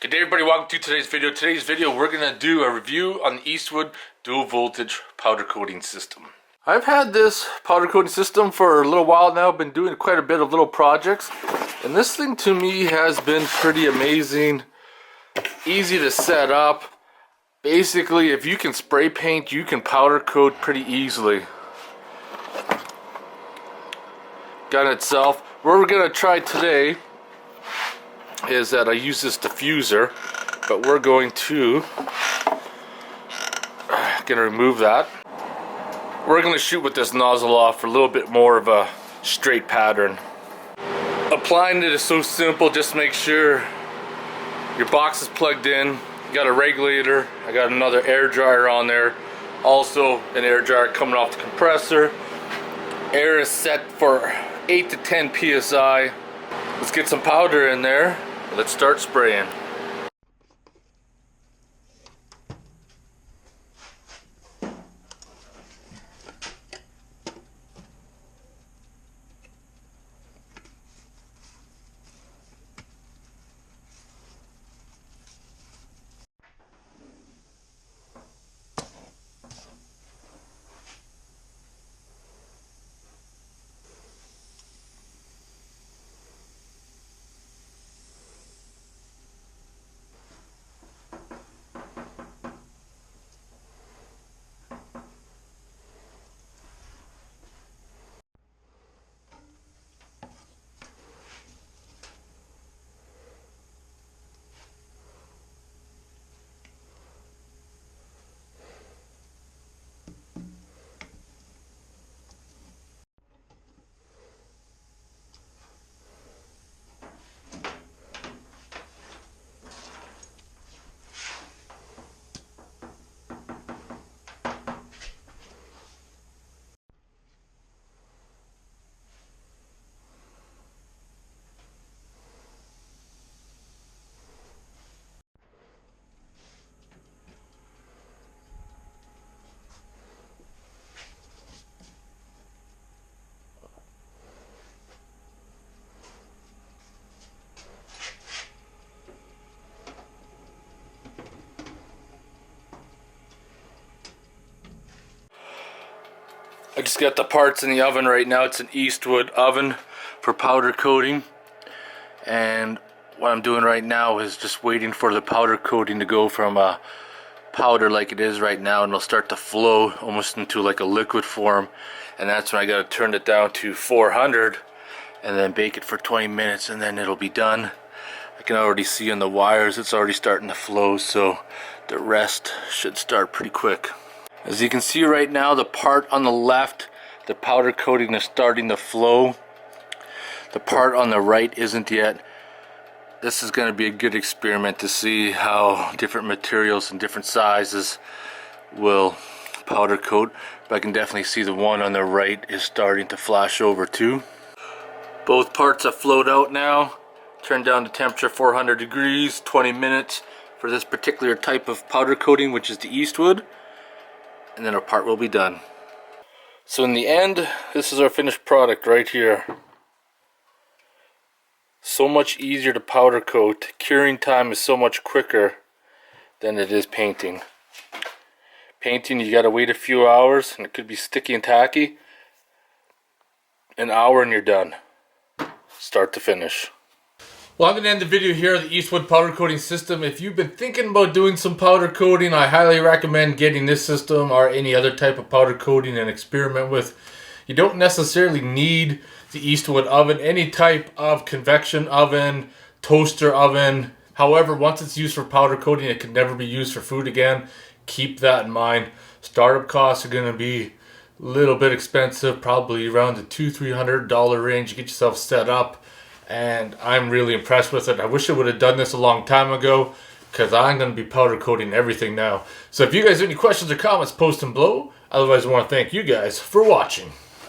Good day everybody, welcome to today's video. Today's video we're going to do a review on the Eastwood Dual Voltage Powder Coating System. I've had this powder coating system for a little while now, been doing quite a bit of little projects, and this thing to me has been pretty amazing, easy to set up. Basically, if you can spray paint, you can powder coat pretty easily. Gun itself, what we're going to try today is that I use this diffuser, but we're going to remove that. We're going to shoot with this nozzle off for a little bit more of a straight pattern. Applying it is so simple. Just make sure your box is plugged in. You got a regulator. I got another air dryer on there. Also an air dryer coming off the compressor. Air is set for 8 to 10 psi. Let's get some powder in there. Let's start spraying. I just got the parts in the oven right now. It's an Eastwood oven for powder coating, and what I'm doing right now is just waiting for the powder coating to go from a powder like it is right now, and it'll start to flow almost into like a liquid form, and that's when I gotta turn it down to 400 and then bake it for 20 minutes, and then it'll be done. I can already see on the wires it's already starting to flow, so the rest should start pretty quick. As you can see right now, the part on the left, the powder coating is starting to flow. The part on the right isn't yet. This is going to be a good experiment to see how different materials and different sizes will powder coat. But I can definitely see the one on the right is starting to flash over too. Both parts have flowed out now. Turned down the temperature 400 degrees, 20 minutes for this particular type of powder coating, which is the Eastwood. And then our part will be done. So in the end, this is our finished product right here. So much easier to powder coat. Curing time is so much quicker than it is painting. Painting, you gotta wait a few hours and it could be sticky and tacky. An hour and you're done. Start to finish. Well, I'm going to end the video here on the Eastwood powder coating system. If you've been thinking about doing some powder coating, I highly recommend getting this system or any other type of powder coating and experiment with. You don't necessarily need the Eastwood oven, any type of convection oven, toaster oven. However, once it's used for powder coating, it can never be used for food again. Keep that in mind. Startup costs are going to be a little bit expensive, probably around the $200–300 range to get yourself set up. And I'm really impressed with it. I wish I would have done this a long time ago, because I'm going to be powder coating everything now. So if you guys have any questions or comments, post them below. Otherwise, I want to thank you guys for watching.